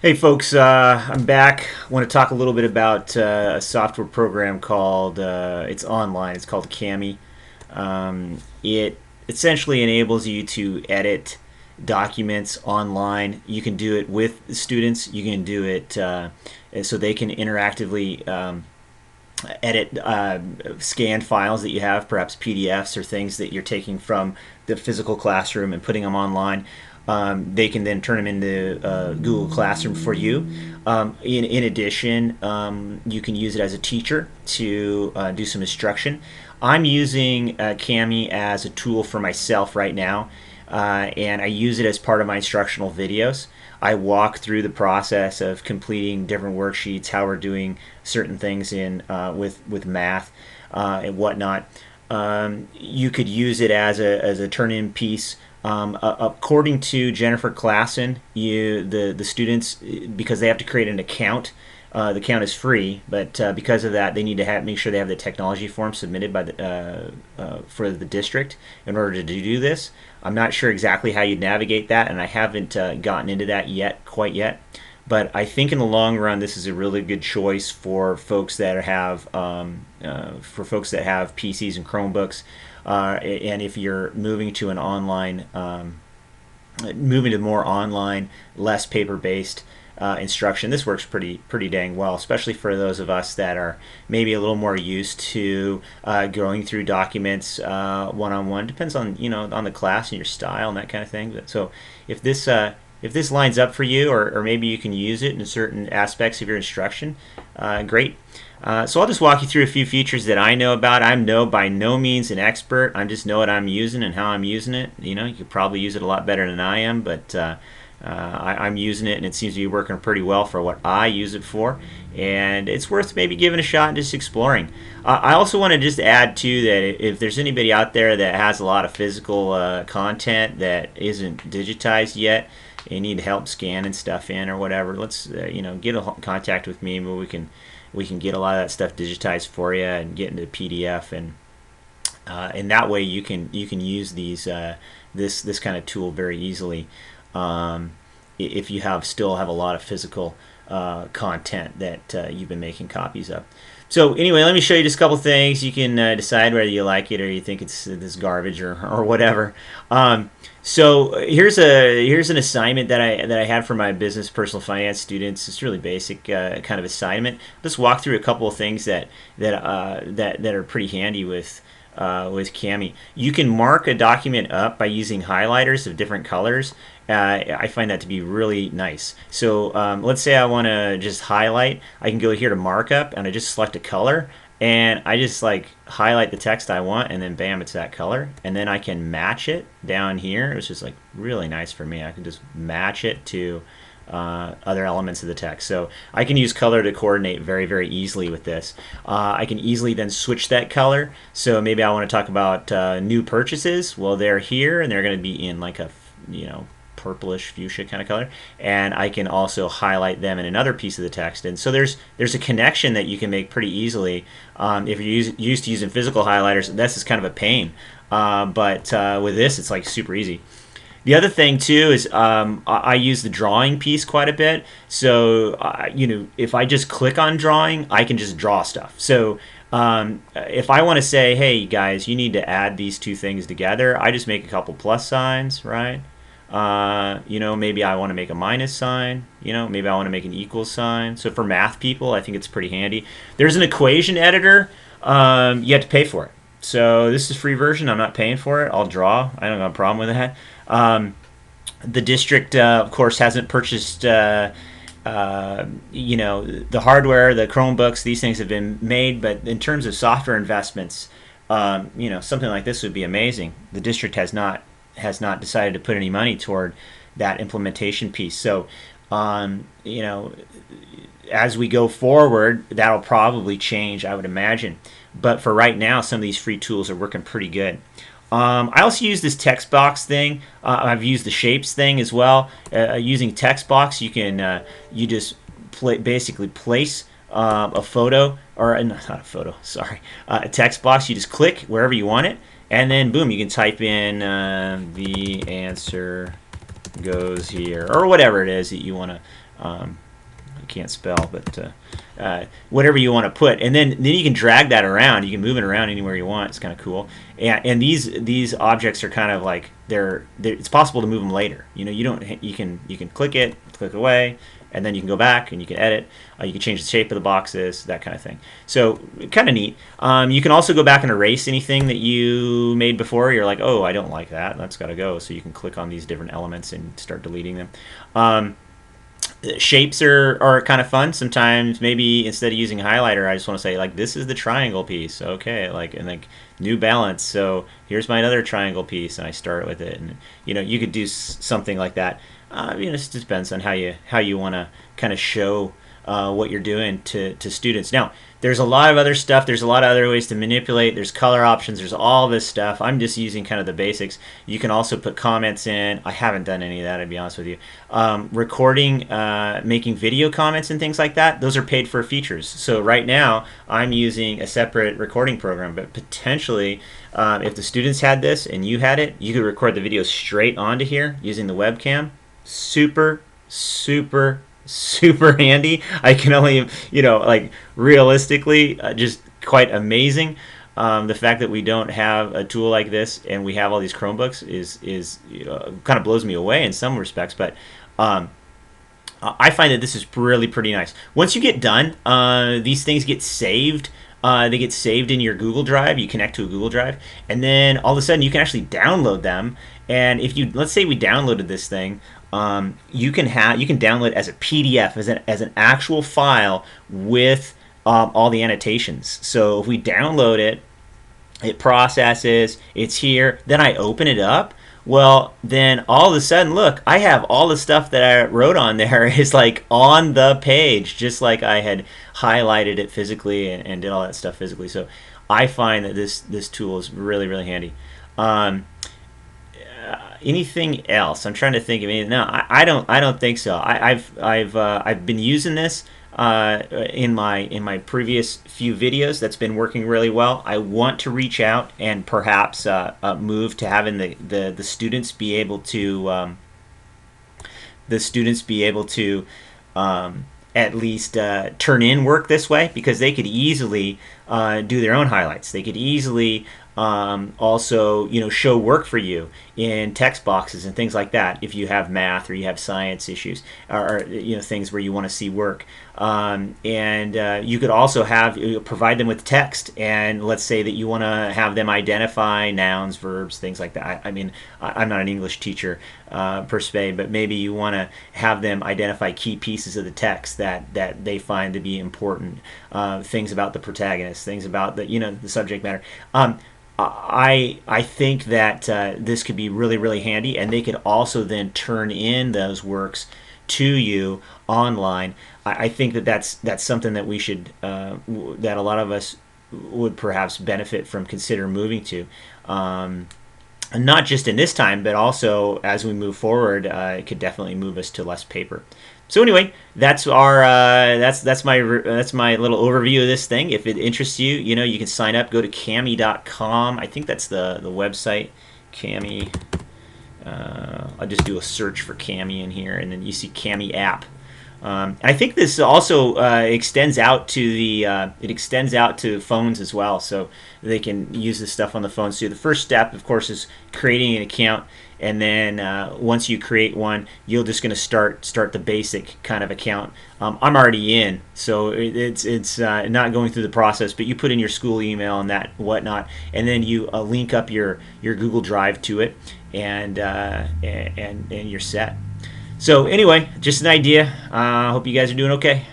Hey folks, I'm back. I want to talk a little bit about a software program called, it's online, it's called Kami. It essentially enables you to edit documents online. You can do it with students, you can do it so they can interactively edit scanned files that you have, perhaps PDFs or things that you're taking from the physical classroom and putting them online. They can then turn them into Google Classroom for you. In addition, you can use it as a teacher to do some instruction. I'm using Kami as a tool for myself right now, and I use it as part of my instructional videos. I walk through the process of completing different worksheets, how we're doing certain things in with math and whatnot. You could use it as a turn-in piece. According to Jennifer Klassen, the students, because they have to create an account, the account is free, but because of that, they need to make sure they have the technology form submitted by for the district in order to do this. I'm not sure exactly how you'd navigate that, and I haven't gotten into that quite yet. But I think in the long run, this is a really good choice for folks that have PCs and Chromebooks, and if you're moving to an online, moving to more online, less paper-based instruction, this works pretty dang well, especially for those of us that are maybe a little more used to going through documents one-on-one. Depends on on the class and your style and that kind of thing. So if this lines up for you, or maybe you can use it in certain aspects of your instruction, great. So I'll just walk you through a few features that I know about. I'm by no means an expert. I just know what I'm using and how I'm using it. You could probably use it a lot better than I am, but I'm using it, and it seems to be working pretty well for what I use it for. And it's worth maybe giving a shot and just exploring. I also want to just add too that if there's anybody out there that has a lot of physical content that isn't digitized yet, and need help scanning stuff in or whatever, let's get in contact with me. Maybe we can get a lot of that stuff digitized for you and get into PDF, and that way you can use this kind of tool very easily. If you still have a lot of physical content that you've been making copies of. So anyway, let me show you just a couple things. You can decide whether you like it or you think it's this garbage or whatever. So here's an assignment that I had for my business personal finance students. It's really basic kind of assignment. Let's walk through a couple of things that are pretty handy with Kami. You can mark a document up by using highlighters of different colors. I find that to be really nice. So let's say I want to just highlight. I can go here to markup, and I just select a color, and I just highlight the text I want, and then bam, it's that color. And then I can match it down here. It's just really nice for me. I can just match it to other elements of the text. So I can use color to coordinate very easily with this. I can easily then switch that color. So maybe I want to talk about new purchases. Well, they're here, and they're going to be in a purplish fuchsia kind of color, and I can also highlight them in another piece of the text. And so there's a connection that you can make pretty easily. If you're used to using physical highlighters, this is kind of a pain, but with this it's super easy. The other thing too is I use the drawing piece quite a bit. So if I just click on drawing, I can just draw stuff. So if I want to say, hey guys, you need to add these two things together, I just make a couple plus signs, right? Maybe I want to make a minus sign, maybe I want to make an equal sign. So for math people, I think it's pretty handy. There's an equation editor. You have to pay for it. So this is a free version. I'm not paying for it. I'll draw. I don't have a problem with that. The district, of course, hasn't purchased the hardware, the Chromebooks. These things have been made, but in terms of software investments, something like this would be amazing. The district has not decided to put any money toward that implementation piece. So, as we go forward, that'll probably change, I would imagine. But for right now, some of these free tools are working pretty good. I also use this text box thing. I've used the shapes thing as well. Using text box, you can you just basically place a photo, or not a photo, sorry, a text box. You just click wherever you want it, and then boom, you can type in the answer goes here, or whatever it is that you want to. I can't spell, but whatever you want to put, and then you can drag that around. You can move it around anywhere you want. It's kind of cool. And these objects are kind of like they're it's possible to move them later. You can click it, click away, and then you can go back and you can edit. You can change the shape of the boxes, that kind of thing. So kind of neat. You can also go back and erase anything that you made before. You're like, oh, I don't like that. That's got to go. So you can click on these different elements and start deleting them. Shapes are kind of fun. Sometimes maybe instead of using highlighter, I just want to say like this is the triangle piece. Okay, like New Balance. So here's my other triangle piece, and I start with it. And you could do something like that. It just depends on how you want to kind of show what you're doing to students. Now, there's a lot of other stuff. There's a lot of other ways to manipulate. There's color options. There's all this stuff. I'm just using kind of the basics. You can also put comments in. I haven't done any of that, to be honest with you. Recording, making video comments and things like that, those are paid for features. So right now, I'm using a separate recording program, but potentially, if the students had this and you had it, you could record the video straight onto here using the webcam. Super handy. I can only, like realistically, just quite amazing. The fact that we don't have a tool like this and we have all these Chromebooks is kind of blows me away in some respects. But I find that this is really pretty nice. Once you get done, these things get saved. They get saved in your Google Drive. You connect to a Google Drive, and then all of a sudden you can actually download them. And if let's say we downloaded this thing. You can download it as a PDF, as an actual file with all the annotations. So if we download it, it processes, it's here, then I open it up. Well, then all of a sudden, look, I have all the stuff that I wrote on there is like on the page, just like I had highlighted it physically and did all that stuff physically. So I find that this tool is really, really handy. Anything else? I'm trying to think of anything. No, I don't think so. I've been using this in my previous few videos. That's been working really well. I want to reach out and perhaps move to having the students be able to at least turn in work this way, because they could easily do their own highlights. They could easily also show work for you in text boxes and things like that if you have math or you have science issues, or things where you want to see work. And you could also provide them with text, and let's say that you want to have them identify nouns, verbs, things like that. I mean, I'm not an English teacher per se, but maybe you want to have them identify key pieces of the text that they find to be important, things about the protagonist, things about the subject matter. I think that this could be really, really handy, and they could also then turn in those works to you online. I think that's something that we should that a lot of us would perhaps benefit from, consider moving to. Not just in this time, but also as we move forward, it could definitely move us to less paper. So anyway, that's our that's my little overview of this thing. If it interests you, you can sign up. Go to Kami.com. I think that's the website. Kami. I'll just do a search for Kami in here, and then you see Kami app. I think this also extends out to phones as well, so they can use this stuff on the phone. So the first step, of course, is creating an account, and then once you create one, you're just going to start the basic kind of account. I'm already in, so it's not going through the process, but you put in your school email and that whatnot, and then you link up your Google Drive to it, and you're set. So anyway, just an idea. I hope you guys are doing okay.